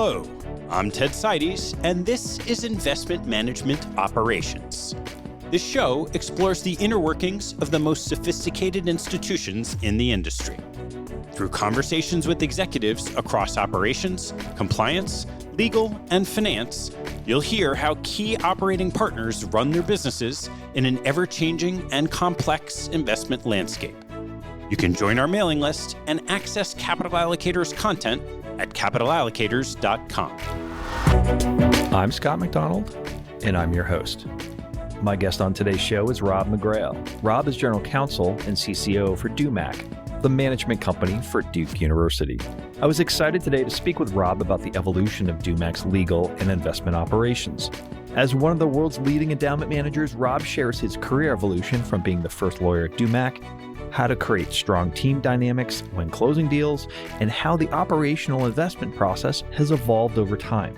Hello, I'm Ted Seides, and this is Investment Management Operations. This show explores the inner workings of the most sophisticated institutions in the industry. Through conversations with executives across operations, compliance, legal, and finance, you'll hear how key operating partners run their businesses in an ever-changing and complex investment landscape. You can join our mailing list and access Capital Allocators content at capitalallocators.com. I'm Scott McDonald, and I'm your host. My guest on today's show is Rob McGrail. Rob is General Counsel and CCO for DUMAC, the management company for Duke University. I was excited today to speak with Rob about the evolution of DUMAC's legal and investment operations. As one of the world's leading endowment managers, Rob shares his career evolution from being the first lawyer at DUMAC, how to create strong team dynamics when closing deals, and how the operational investment process has evolved over time.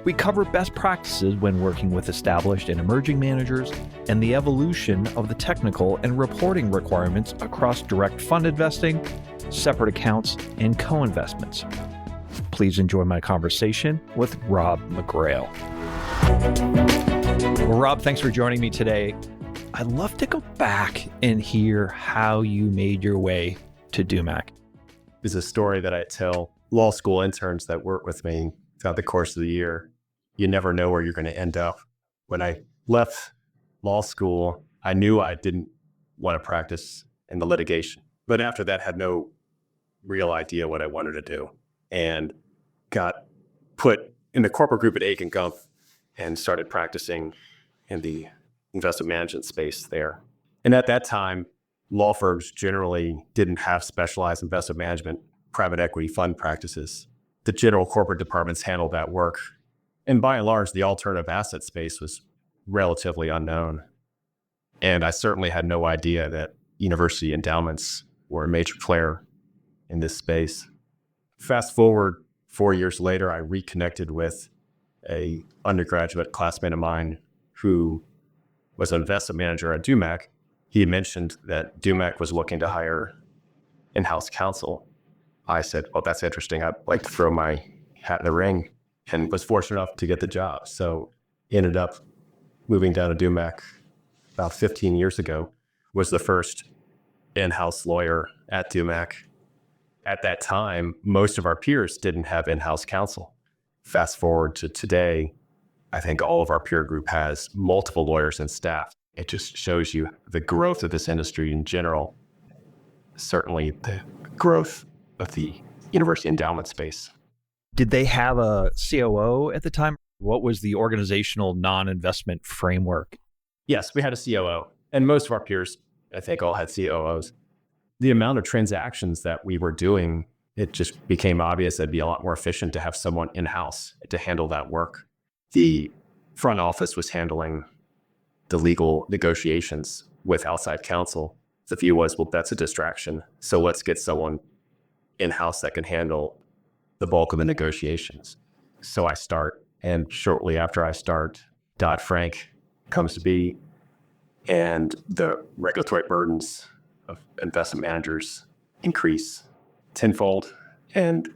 We cover best practices when working with established and emerging managers, and the evolution of the technical and reporting requirements across direct fund investing, separate accounts, and co-investments. Please enjoy my conversation with Rob McGrail. Well, Rob, thanks for joining me today. I'd love to go back and hear how you made your way to DUMAC. It's a story that I tell law school interns that work with me throughout the course of the year. You never know where you're going to end up. When I left law school, I knew I didn't want to practice in the litigation. But after that, had no real idea what I wanted to do, and got put in the corporate group at Aiken Gump and started practicing in the investment management space there. And at that time, law firms generally didn't have specialized investment management, private equity fund practices. The general corporate departments handled that work. And by and large, the alternative asset space was relatively unknown. And I certainly had no idea that university endowments were a major player in this space. Fast forward 4 years later, I reconnected with an undergraduate classmate of mine who was an investment manager at DUMAC. He mentioned that DUMAC was looking to hire in-house counsel. I said, well, that's interesting. I'd like to throw my hat in the ring, and was fortunate enough to get the job. So ended up moving down to DUMAC about 15 years ago, was the first in-house lawyer at DUMAC. At that time, most of our peers didn't have in-house counsel. Fast forward to today, I think all of our peer group has multiple lawyers and staff. It just shows you the growth of this industry in general, certainly the growth of the university endowment space. Did they have a COO at the time? What was the organizational non-investment framework? Yes, we had a COO, and most of our peers, I think, all had COOs. The amount of transactions that we were doing, it just became obvious it'd be a lot more efficient to have someone in-house to handle that work. The front office was handling the legal negotiations with outside counsel. The view was, well, that's a distraction. So let's get someone in-house that can handle the bulk of the negotiations. So I start, and shortly after I start, Dodd-Frank comes to be, and the regulatory burdens of investment managers increase tenfold, and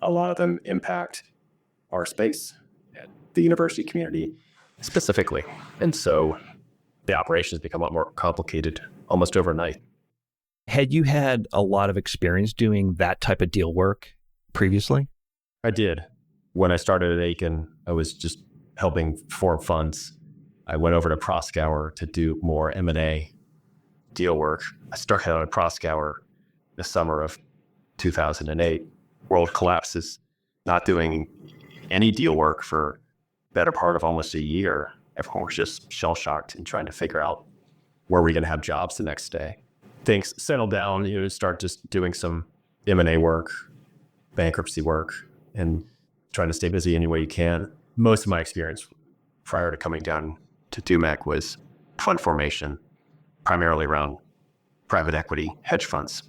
a lot of them impact our space, the university community specifically. And so the operations become a lot more complicated almost overnight. Had you had a lot of experience doing that type of deal work previously? I did. When I started at Aiken, I was just helping form funds. I went over to Proskauer to do more M&A deal work. I started out at Proskauer the summer of 2008. World collapses, not doing any deal work for better part of almost a year. Everyone was just shell-shocked and trying to figure out where we're going to have jobs the next day. Things settle down, start just doing some M&A work, bankruptcy work, and trying to stay busy any way you can. Most of my experience prior to coming down to DUMAC was fund formation, primarily around private equity hedge funds.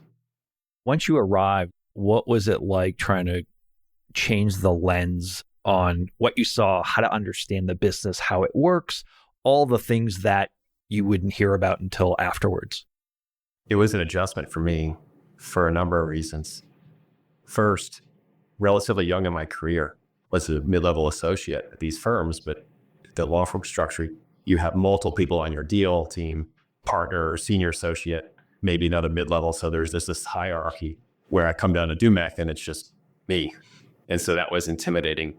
Once you arrived, what was it like trying to change the lens on what you saw, how to understand the business, how it works, all the things that you wouldn't hear about until afterwards? It was an adjustment for me for a number of reasons. First, relatively young in my career, was a mid-level associate at these firms, but the law firm structure, you have multiple people on your deal team, partner or senior associate, maybe another mid-level. So there's this hierarchy where I come down to DUMAC and it's just me. And so that was intimidating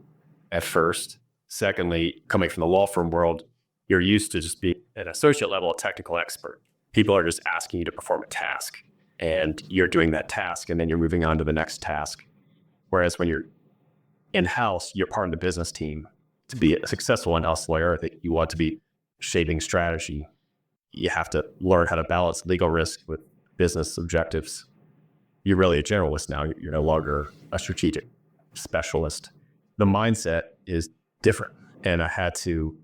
at first. Secondly, coming from the law firm world, you're used to just being an associate level, a technical expert. People are just asking you to perform a task and you're doing that task and then you're moving on to the next task. Whereas when you're in-house, you're part of the business team. To be a successful in-house lawyer, I think you want to be shaping strategy. You have to learn how to balance legal risk with business objectives. You're really a generalist now. You're no longer a strategic specialist. The mindset is different, and I had to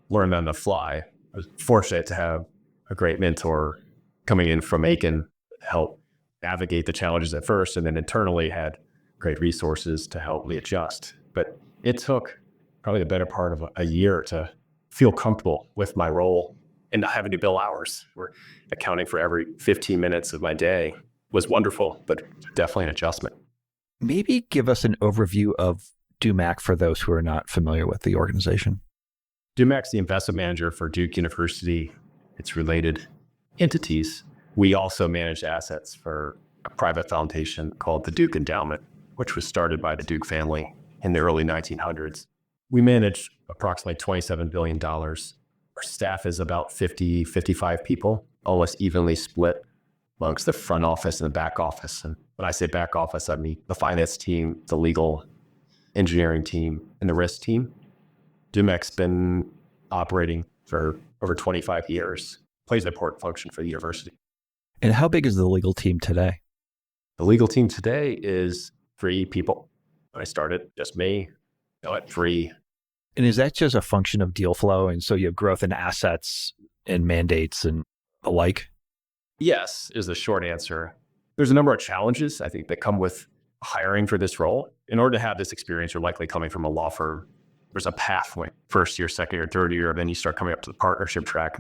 learn that on the fly. I was fortunate to have a great mentor coming in from Aiken to help navigate the challenges at first, and then internally had great resources to help me adjust. But it took probably the better part of a year to feel comfortable with my role and not having to bill hours. We're accounting for every 15 minutes of my day was wonderful, but definitely an adjustment. Maybe give us an overview of DUMAC for those who are not familiar with the organization. DUMAC's the investment manager for Duke University, its related entities. We also manage assets for a private foundation called the Duke Endowment, which was started by the Duke family in the early 1900s. We manage approximately $27 billion. Our staff is about 50, 55 people, almost evenly split amongst the front office and the back office. And when I say back office, I mean the finance team, the legal engineering team, and the risk team. DUMAC's been operating for over 25 years, plays an important function for the university. And how big is the legal team today? The legal team today is 3 people. When I started, just me, at 3. And is that just a function of deal flow? And so you have growth in assets and mandates and the like? Yes, is the short answer. There's a number of challenges, I think, that come with hiring for this role. In order to have this experience, you're likely coming from a law firm. There's a pathway, first year, second year, third year, then you start coming up to the partnership track.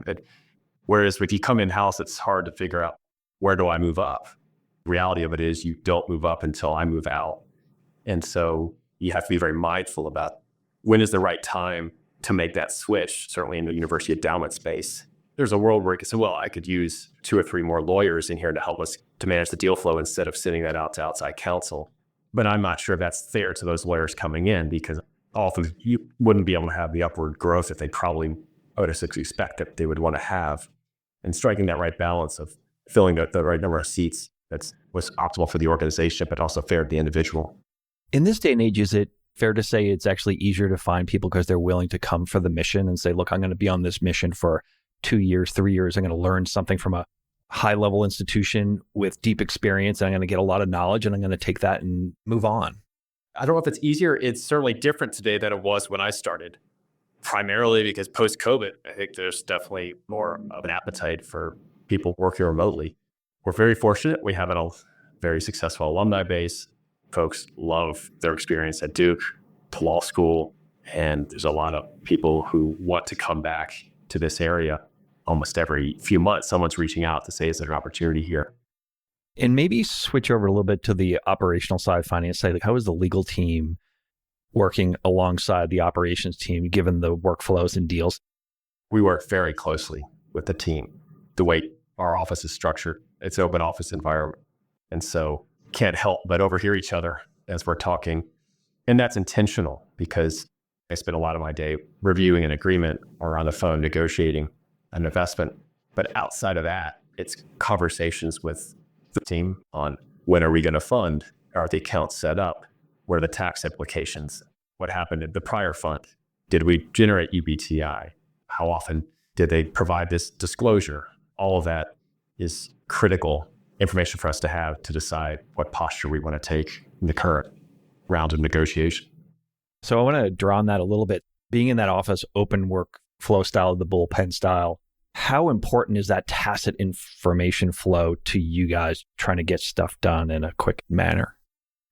Whereas if you come in-house, it's hard to figure out, where do I move up? The reality of it is you don't move up until I move out. And so you have to be very mindful about when is the right time to make that switch, certainly in the university endowment space. There's a world where you can say, well, I could use 2 or 3 more lawyers in here to help us to manage the deal flow instead of sending that out to outside counsel. But I'm not sure if that's fair to those lawyers coming in, because often you wouldn't be able to have the upward growth that they probably would expect that they would want to have. And striking that right balance of filling the right number of seats that's was optimal for the organization, but also fair to the individual. In this day and age, is it fair to say it's actually easier to find people because they're willing to come for the mission and say, look, I'm going to be on this mission for 2 years, 3 years. I'm going to learn something from a high-level institution with deep experience, and I'm going to get a lot of knowledge, and I'm going to take that and move on. I don't know if it's easier. It's certainly different today than it was when I started, primarily because post-COVID, I think there's definitely more of an appetite for people working remotely. We're very fortunate. We have a very successful alumni base. Folks love their experience at Duke, to law school, and there's a lot of people who want to come back to this area. Almost every few months, someone's reaching out to say, is there an opportunity here? And maybe switch over a little bit to the operational side, finance side. Like, how is the legal team working alongside the operations team, given the workflows and deals? We work very closely with the team. The way our office is structured, it's an open office environment. And so can't help but overhear each other as we're talking. And that's intentional because I spend a lot of my day reviewing an agreement or on the phone negotiating an investment. But outside of that, it's conversations with the team on when are we going to fund? Are the accounts set up? What are the tax implications? What happened in the prior fund? Did we generate UBTI? How often did they provide this disclosure? All of that is critical information for us to have to decide what posture we want to take in the current round of negotiation. So I want to draw on that a little bit. Being in that office, open workflow style, the bullpen style, how important is that tacit information flow to you guys trying to get stuff done in a quick manner?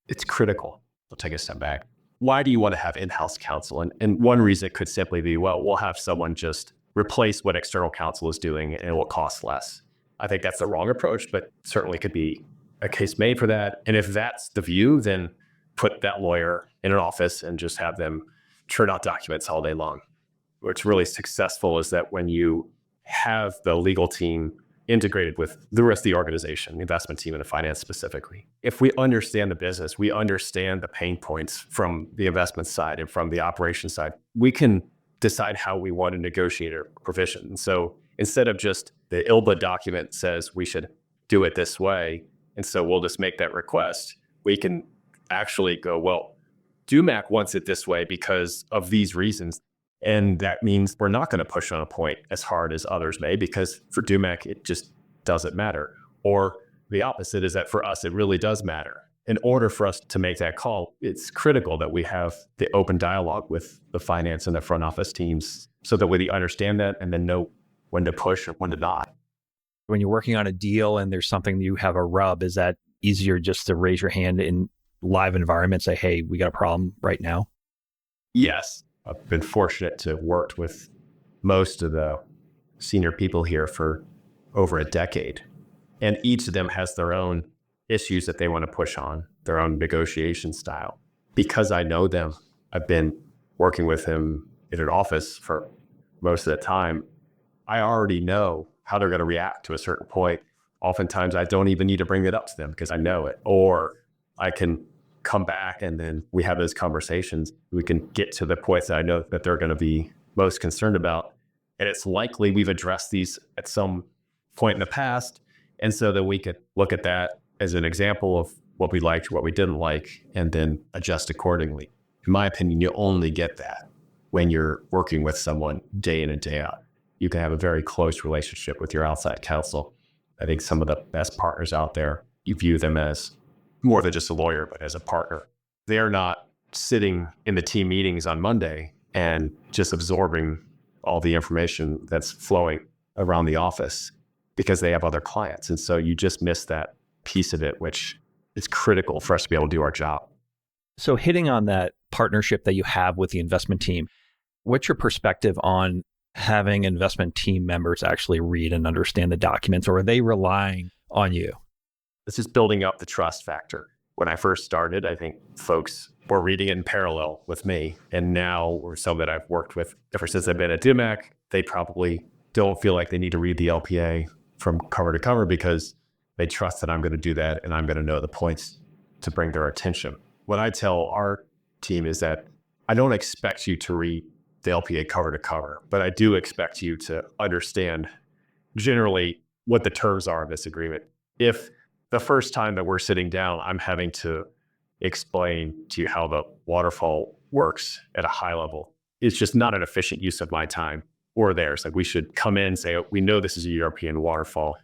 It's critical. I'll take a step back. Why do you want to have in-house counsel? And one reason could simply be, well, we'll have someone just replace what external counsel is doing and it will cost less. I think that's the wrong approach, but certainly could be a case made for that. And if that's the view, then put that lawyer in an office and just have them churn out documents all day long. What's really successful is that when you have the legal team integrated with the rest of the organization, the investment team and the finance specifically, if we understand the business, we understand the pain points from the investment side and from the operation side, we can decide how we want to negotiate a provision. And so instead of just the ILBA document says we should do it this way, and so we'll just make that request, we can actually go, well, DUMAC wants it this way because of these reasons. And that means we're not going to push on a point as hard as others may, because for DUMAC, it just doesn't matter. Or the opposite is that for us, it really does matter. In order for us to make that call, it's critical that we have the open dialogue with the finance and the front office teams so that we understand that and then know when to push or when to not. When you're working on a deal and there's something you have a rub, is that easier just to raise your hand in live environment, say, hey, we got a problem right now? Yes. I've been fortunate to work with most of the senior people here for over a decade. And each of them has their own issues that they want to push on, their own negotiation style. Because I know them, I've been working with them in an office for most of the time. I already know how they're going to react to a certain point. Oftentimes, I don't even need to bring it up to them because I know it. Or I can come back and then we have those conversations. We can get to the points that I know that they're going to be most concerned about. And it's likely we've addressed these at some point in the past. And so that we could look at that as an example of what we liked, what we didn't like, and then adjust accordingly. In my opinion, you only get that when you're working with someone day in and day out. You can have a very close relationship with your outside counsel. I think some of the best partners out there, you view them as more than just a lawyer, but as a partner. They're not sitting in the team meetings on Monday and just absorbing all the information that's flowing around the office because they have other clients. And so you just miss that piece of it, which is critical for us to be able to do our job. So hitting on that partnership that you have with the investment team, what's your perspective on having investment team members actually read and understand the documents, or are they relying on you? This is building up the trust factor. When I first started, I think folks were reading in parallel with me. And now, or some that I've worked with ever since I've been at DUMAC, they probably don't feel like they need to read the LPA from cover to cover because they trust that I'm going to do that and I'm going to know the points to bring their attention. What I tell our team is that I don't expect you to read the LPA cover to cover, but I do expect you to understand generally what the terms are of this agreement. If the first time that we're sitting down, I'm having to explain to you how the waterfall works at a high level, it's just not an efficient use of my time or theirs. Like we should come in and say, oh, we know this is a European waterfall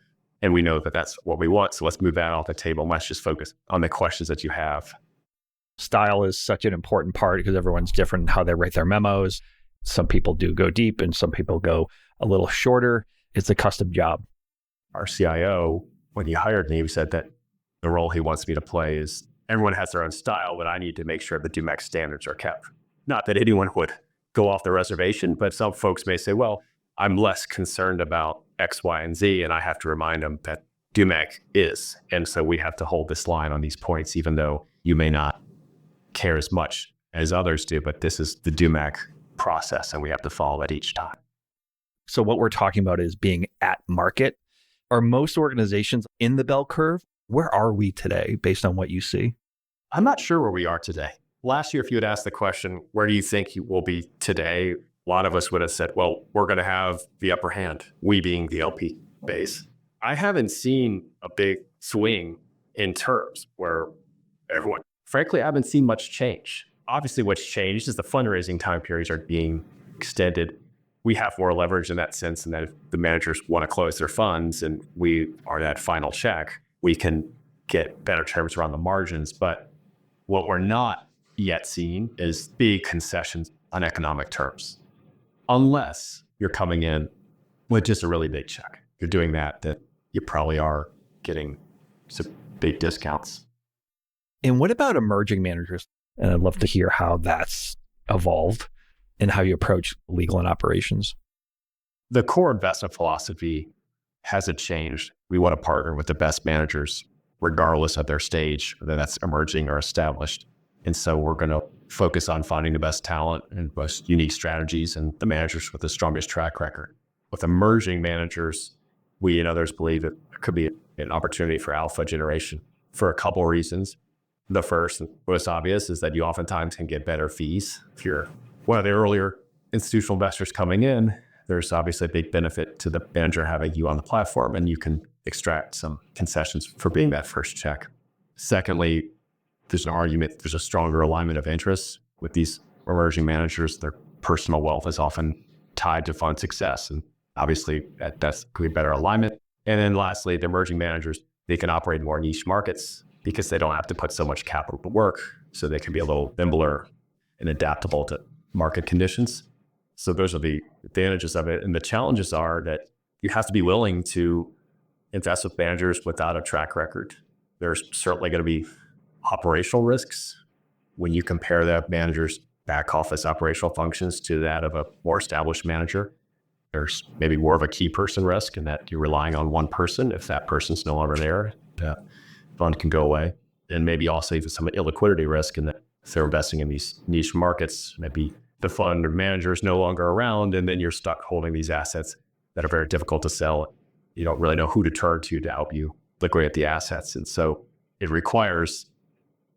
and we know that that's what we want. So let's move that off the table and let's just focus on the questions that you have. Style is such an important part because everyone's different in how they write their memos. Some people do go deep and some people go a little shorter. It's a custom job. Our CIO, when he hired me, he said that the role he wants me to play is everyone has their own style, but I need to make sure the DUMAC standards are kept. Not that anyone would go off the reservation, but some folks may say, well, I'm less concerned about X, Y, and Z, and I have to remind them that DUMAC is. And so we have to hold this line on these points, even though you may not care as much as others do, but this is the DUMAC process and we have to follow it each time. So what we're talking about is being at market. Are most organizations in the bell curve? Where are we today based on what you see? I'm not sure where we are today. Last year, if you had asked the question, where do you think you will be today? A lot of us would have said, well, we're going to have the upper hand, we being the LP base. I haven't seen a big swing in terms where everyone, frankly, I haven't seen much change. Obviously, what's changed is the fundraising time periods are being extended. We have more leverage in that sense, and that if the managers want to close their funds and we are that final check, we can get better terms around the margins. But what we're not yet seeing is big concessions on economic terms. Unless you're coming in with just a really big check. If you're doing that, then you probably are getting some big discounts. And what about emerging managers? And I'd love to hear how that's evolved and how you approach legal and operations. The core investment philosophy hasn't changed. We want to partner with the best managers, regardless of their stage, whether that's emerging or established. And so we're going to focus on finding the best talent and most unique strategies and the managers with the strongest track record. With emerging managers, we and others believe it could be an opportunity for alpha generation for a couple of reasons. The first and most obvious is that you oftentimes can get better fees. If you're one of the earlier institutional investors coming in, there's obviously a big benefit to the manager having you on the platform, and you can extract some concessions for being that first check. Secondly, there's an argument, there's a stronger alignment of interests with these emerging managers. Their personal wealth is often tied to fund success. And obviously that's could be better alignment. And then lastly, the emerging managers, they can operate in more niche markets because they don't have to put so much capital to work. So they can be a little nimbler and adaptable to market conditions. So those are the advantages of it. And the challenges are that you have to be willing to invest with managers without a track record. There's certainly going to be operational risks when you compare the manager's back office operational functions to that of a more established manager. There's maybe more of a key person risk in that you're relying on one person. If that person's no longer there, the fund can go away. And maybe also even some illiquidity risk in that if they're investing in these niche markets, maybe the fund or manager is no longer around, and then you're stuck holding these assets that are very difficult to sell. You don't really know who to turn to help you liquidate the assets. And so it requires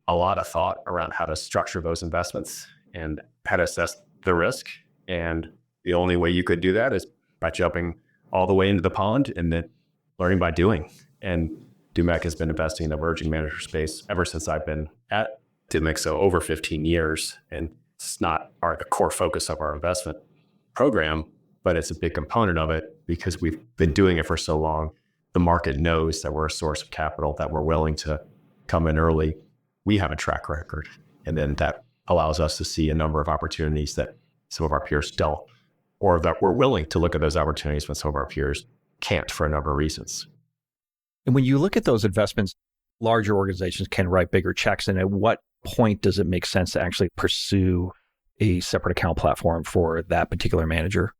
a lot of thought around how to structure those investments and how to assess the risk. And the only way you could do that is by jumping all the way into the pond and then learning by doing. And DUMAC has been investing in the emerging manager space ever since I've been at DUMAC, so over 15 years. And it's not the core focus of our investment program, but it's a big component of it because we've been doing it for so long. The market knows that we're a source of capital, that we're willing to come in early. We have a track record, and then that allows us to see a number of opportunities that some of our peers don't, or that we're willing to look at those opportunities when some of our peers can't for a number of reasons. And when you look at those investments, larger organizations can write bigger checks. And at what point does it make sense to actually pursue a separate account platform for that particular manager?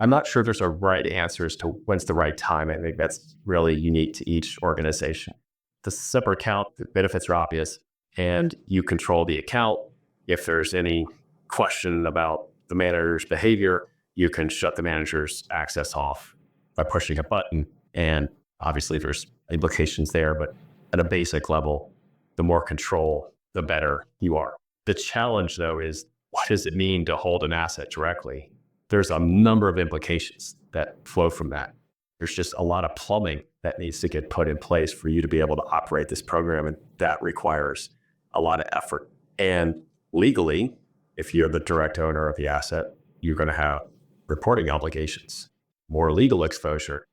I'm not sure if there's a right answer as to when's the right time. I think that's really unique to each organization. The separate account, the benefits are obvious, and you control the account. If there's any question about the manager's behavior, you can shut the manager's access off by pushing a button. And obviously there's implications there, but at a basic level, the more control, the better you are. The challenge though is, what does it mean to hold an asset directly? There's a number of implications that flow from that. There's just a lot of plumbing that needs to get put in place for you to be able to operate this program. And that requires a lot of effort. And legally, if you're the direct owner of the asset, you're going to have reporting obligations, more legal exposure,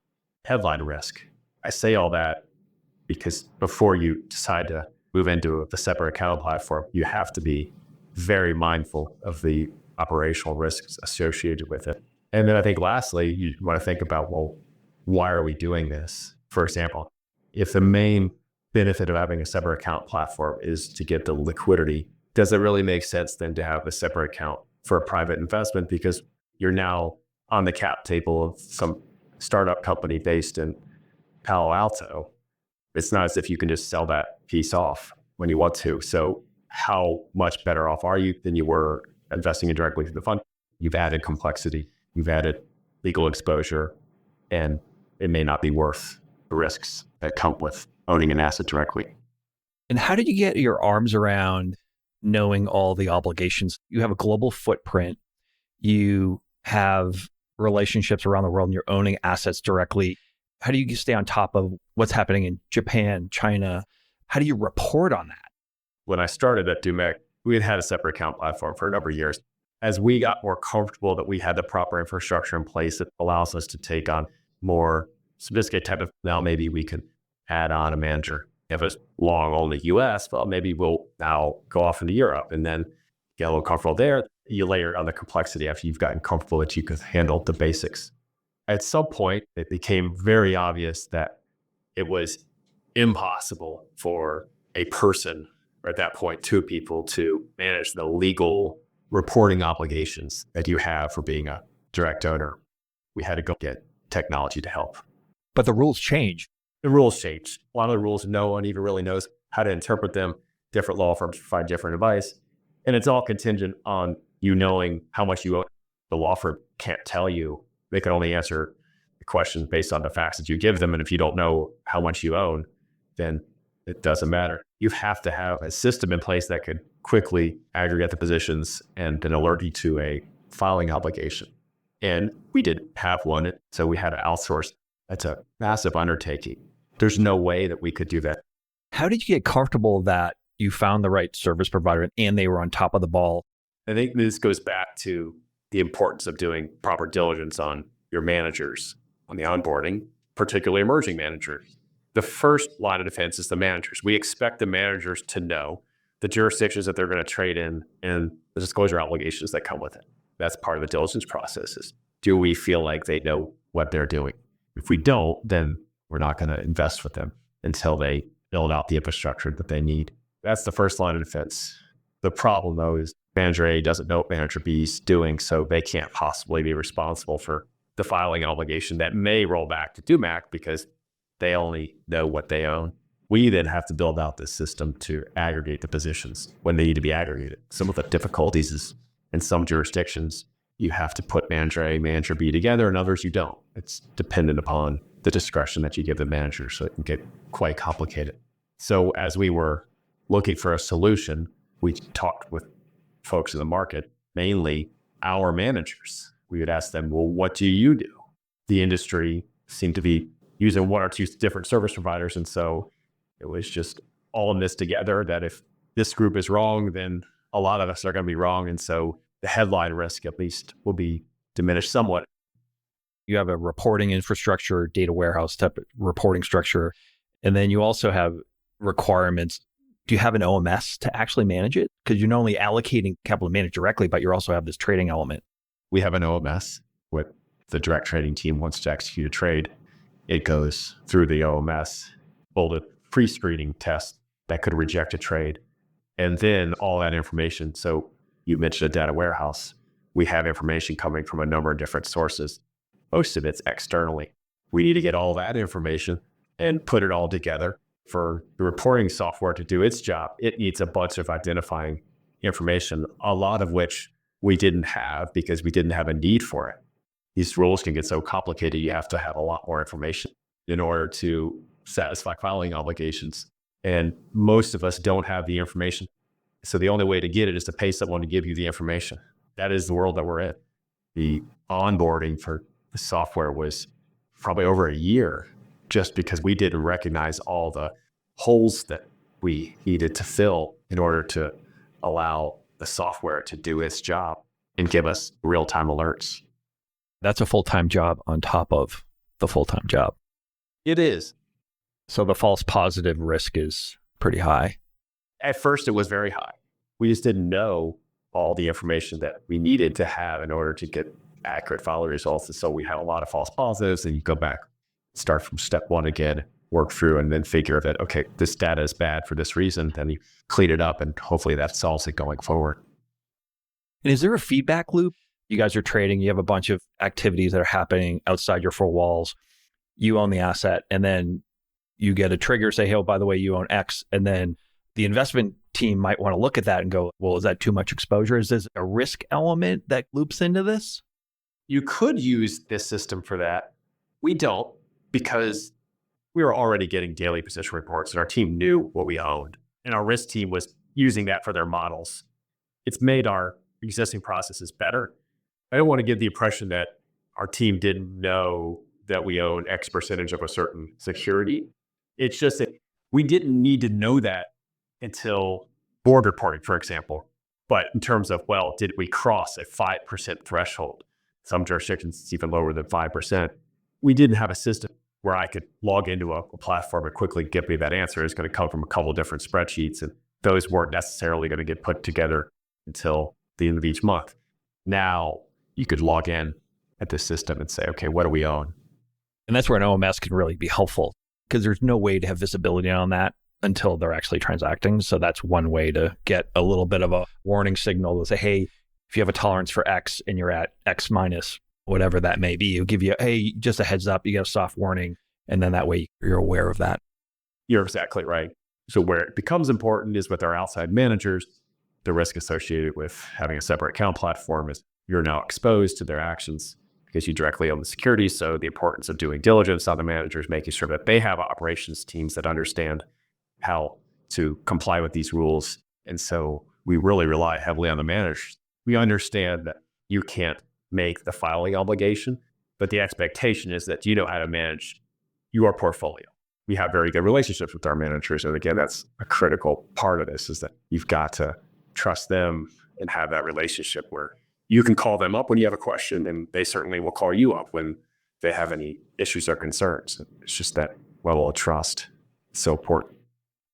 headline risk. I say all that because before you decide to move into the separate account platform, you have to be very mindful of the operational risks associated with it. And then I think lastly, you want to think about, well, why are we doing this? For example, if the main benefit of having a separate account platform is to get the liquidity, does it really make sense then to have a separate account for a private investment? Because you're now on the cap table of some startup company based in Palo Alto. It's not as if you can just sell that piece off when you want to. So how much better off are you than you were investing in directly through the fund? You've added complexity, you've added legal exposure, and it may not be worth the risks that come with owning an asset directly. And how did you get your arms around knowing all the obligations? You have a global footprint. You have relationships around the world, and you're owning assets directly. How do you stay on top of what's happening in Japan, China? How do you report on that? When I started at DUMAC, we had a separate account platform for a number of years. As we got more comfortable that we had the proper infrastructure in place, it allows us to take on more sophisticated type of, now maybe we could add on a manager. If it's long only US, well, maybe we'll now go off into Europe and then get a little comfortable there. You layer on the complexity after you've gotten comfortable that you could handle the basics. At some point, it became very obvious that it was impossible for a person, or at that point, two people, to manage the legal reporting obligations that you have for being a direct owner. We had to go get technology to help. But the rules change. The rules change. A lot of the rules, no one even really knows how to interpret them. different law firms provide different advice. And it's all contingent on you knowing how much you owe. The law firm can't tell you. They can only answer the question based on the facts that you give them. And if you don't know how much you own, then it doesn't matter. You have to have a system in place that could quickly aggregate the positions and then alert you to a filing obligation. And we didn't have one, so we had to outsource. That's a massive undertaking. There's no way that we could do that. How did you get comfortable that you found the right service provider and they were on top of the ball? I think this goes back to the importance of doing proper diligence on your managers, on the onboarding, particularly emerging managers. The first line of defense is the managers. We expect the managers to know the jurisdictions that they're going to trade in and the disclosure obligations that come with it. That's part of the diligence process is, do we feel like they know what they're doing? If we don't, then we're not going to invest with them until they build out the infrastructure that they need. That's the first line of defense. The problem, though, is Manager A doesn't know what Manager B is doing, so they can't possibly be responsible for the filing obligation that may roll back to DUMAC because they only know what they own. We then have to build out this system to aggregate the positions when they need to be aggregated. Some of the difficulties is in some jurisdictions, you have to put Manager A, Manager B together, and others you don't. It's dependent upon the discretion that you give the manager, so it can get quite complicated. So as we were looking for a solution, we talked with folks in the market, mainly our managers. We would ask them, well, what do you do? The industry seemed to be using one or two different service providers. And so it was just all in this together that if this group is wrong, then a lot of us are going to be wrong. And so the headline risk at least will be diminished somewhat. You have a reporting infrastructure, data warehouse type of reporting structure, and then you also have requirements. Do you have an OMS to actually manage it? Because you're not only allocating capital to manage directly, but you also have this trading element. We have an OMS. What the direct trading team wants to execute a trade, it goes through the OMS, build a pre-screening test that could reject a trade. And then all that information. So you mentioned a data warehouse. We have information coming from a number of different sources. Most of it's externally. We need to get all that information and put it all together. For the reporting software to do its job, it needs a bunch of identifying information, a lot of which we didn't have because we didn't have a need for it. These rules can get so complicated, you have to have a lot more information in order to satisfy filing obligations. And most of us don't have the information. So the only way to get it is to pay someone to give you the information. That is the world that we're in. The onboarding for the software was probably over a year just because we didn't recognize all the holes that we needed to fill in order to allow the software to do its job and give us real-time alerts. That's a full-time job on top of the full-time job. It is. So the false positive risk is pretty high. At first, it was very high. We just didn't know all the information that we needed to have in order to get accurate file results. And so we had a lot of false positives, and you go back, start from step one again, work through, and then figure that, okay, this data is bad for this reason. Then you clean it up, and hopefully that solves it going forward. And is there a feedback loop? You guys are trading, you have a bunch of activities that are happening outside your four walls. You own the asset, and then you get a trigger, say, hey, oh, by the way, you own X. And then the investment team might want to look at that and go, well, is that too much exposure? Is this a risk element that loops into this? You could use this system for that. We don't, because we were already getting daily position reports and our team knew what we owned. And our risk team was using that for their models. It's made our existing processes better. I don't want to give the impression that our team didn't know that we own X percentage of a certain security. It's just that we didn't need to know that until board reporting, for example. But in terms of, well, did we cross a 5% threshold? Some jurisdictions, it's even lower than 5%. We didn't have a system where I could log into a platform and quickly give me that answer. It's going to come from a couple of different spreadsheets, and those weren't necessarily going to get put together until the end of each month. Now you could log in at the system and say, okay, what do we own? And that's where an OMS can really be helpful, because there's no way to have visibility on that until they're actually transacting. So that's one way to get a little bit of a warning signal to say, hey, if you have a tolerance for X and you're at X minus whatever that may be, it'll give you, hey, just a heads up, you get a soft warning. And then that way you're aware of that. You're exactly right. So where it becomes important is with our outside managers, the risk associated with having a separate account platform is you're now exposed to their actions because you directly own the security. So the importance of doing diligence on the managers, making sure that they have operations teams that understand how to comply with these rules. And so we really rely heavily on the managers. We understand that you can't make the filing obligation, but the expectation is that you know how to manage your portfolio. We have very good relationships with our managers. And again, that's a critical part of this, is that you've got to trust them and have that relationship where you can call them up when you have a question, and they certainly will call you up when they have any issues or concerns. It's just that level of trust. It's so important.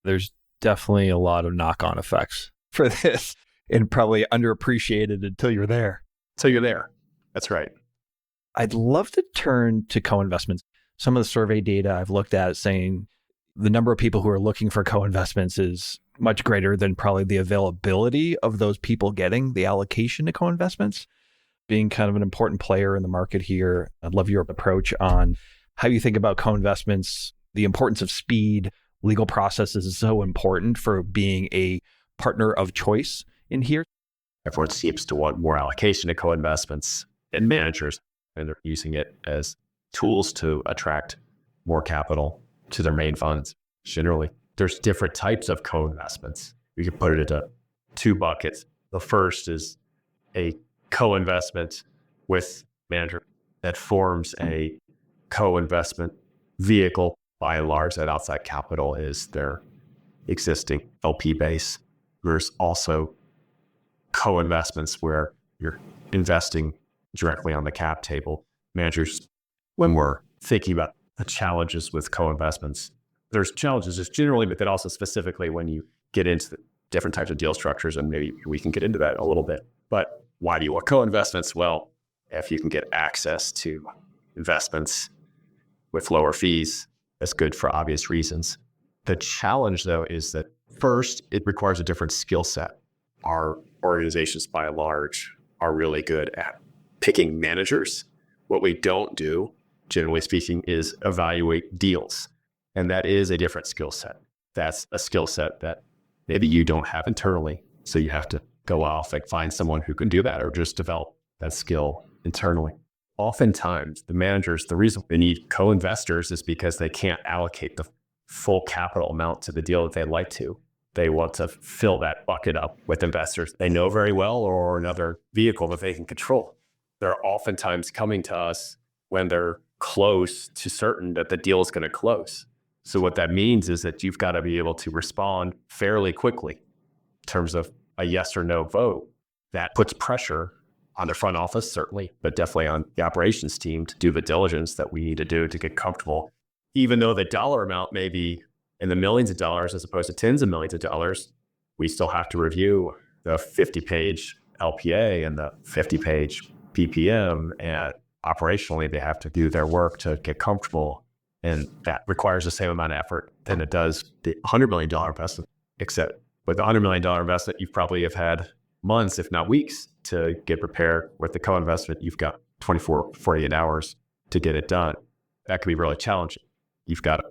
There's definitely a lot of knock-on effects for this, and probably underappreciated until you're there. So you're there. That's right. I'd love to turn to co-investments. Some of the survey data I've looked at is saying the number of people who are looking for co-investments is much greater than probably the availability of those people getting the allocation to co-investments. Being kind of an important player in the market here, I'd love your approach on how you think about co-investments, the importance of speed. Legal processes is so important for being a partner of choice in here. Everyone seems to want more allocation to co-investments, and managers, and they're using it as tools to attract more capital to their main funds. Generally, there's different types of co-investments. We can put it into two buckets. The first is a co-investment with manager that forms a co-investment vehicle. By and large, that outside capital is their existing LP base. There's also co-investments where you're investing directly on the cap table. Managers, when we're thinking about the challenges with co-investments, there's challenges just generally, but then also specifically when you get into the different types of deal structures, and maybe we can get into that a little bit. But why do you want co-investments? Well, if you can get access to investments with lower fees, that's good for obvious reasons. The challenge, though, is that first, it requires a different skill set. Our organizations, by and large, are really good at picking managers. What we don't do, generally speaking, is evaluate deals. And that is a different skill set. That's a skill set that maybe you don't have internally. So you have to go off and find someone who can do that, or just develop that skill internally. Oftentimes, the managers, the reason they need co-investors is because they can't allocate the full capital amount to the deal that they'd like to. They want to fill that bucket up with investors they know very well, or another vehicle that they can control. They're oftentimes coming to us when they're close to certain that the deal is going to close. So what that means is that you've got to be able to respond fairly quickly in terms of a yes or no vote. That puts pressure on the front office, certainly, but definitely on the operations team to do the diligence that we need to do to get comfortable. Even though the dollar amount may be in the millions of dollars as opposed to tens of millions of dollars, we still have to review the 50-page LPA and the 50-page PPM, and operationally, they have to do their work to get comfortable. And that requires the same amount of effort than it does the $100 million investment, except with the $100 million investment, you probably have had months, if not weeks, to get prepared. With the co-investment, you've got 24, 48 hours to get it done. That can be really challenging. You've got to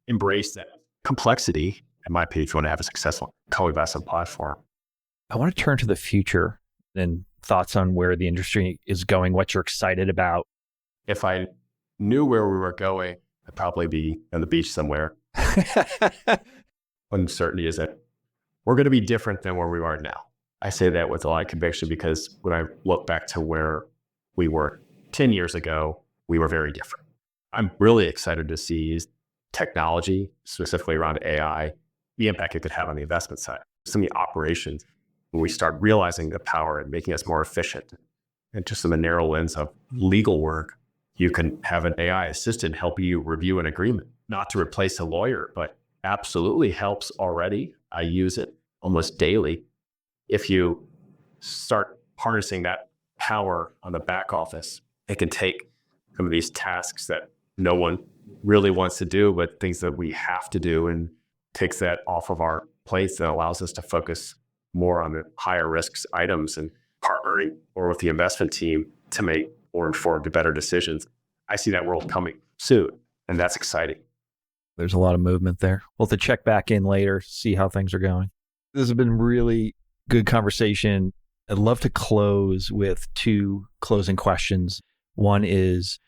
embrace that complexity, in my opinion, if you want to have a successful co-investment platform. I want to turn to the future and thoughts on where the industry is going, what you're excited about. If I knew where we were going, I'd probably be on the beach somewhere. Uncertainty is that we're going to be different than where we are now. I say that with a lot of conviction because when I look back to where we were 10 years ago, we were very different. I'm really excited to see technology, specifically around AI, the impact it could have on the investment side. Some of the operations, when we start realizing the power and making us more efficient, and just in the narrow lens of legal work, you can have an AI assistant help you review an agreement, not to replace a lawyer, but absolutely helps already. I use it almost daily. If you start harnessing that power on the back office, it can take some of these tasks that no one really wants to do, but things that we have to do, and takes that off of our plates and allows us to focus more on the higher risks items and partnering or with the investment team to make more informed, better decisions. I see that world coming soon, and that's exciting. There's a lot of movement there. We'll have to check back in later, see how things are going. This has been really good conversation. I'd love to close with 2 closing questions. One is,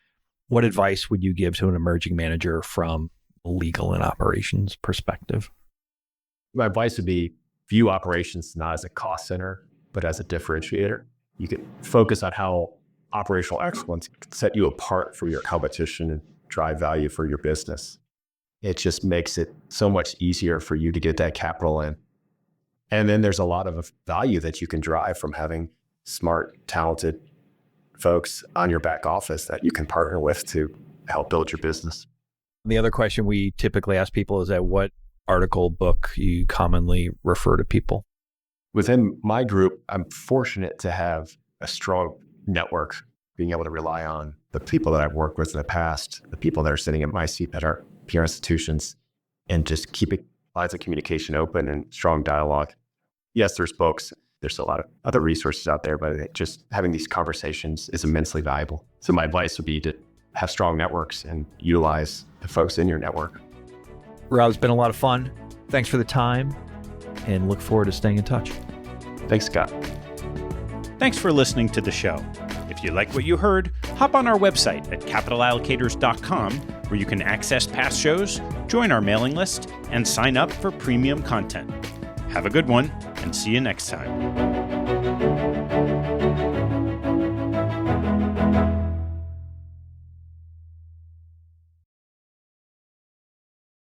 what advice would you give to an emerging manager from a legal and operations perspective? My advice would be view operations not as a cost center, but as a differentiator. You can focus on how operational excellence can set you apart from your competition and drive value for your business. It just makes it so much easier for you to get that capital in. And then there's a lot of value that you can drive from having smart, talented folks on your back office that you can partner with to help build your business. The other question we typically ask people is that what article, book you commonly refer to people? Within my group, I'm fortunate to have a strong network, being able to rely on the people that I've worked with in the past, the people that are sitting in my seat at our peer institutions, and just keeping lines of communication open and strong dialogue. Yes, there's books. There's a lot of other resources out there, but just having these conversations is immensely valuable. So my advice would be to have strong networks and utilize the folks in your network. Rob, it's been a lot of fun. Thanks for the time, and look forward to staying in touch. Thanks, Scott. Thanks for listening to the show. If you like what you heard, hop on our website at capitalallocators.com, where you can access past shows, join our mailing list, and sign up for premium content. Have a good one, and see you next time.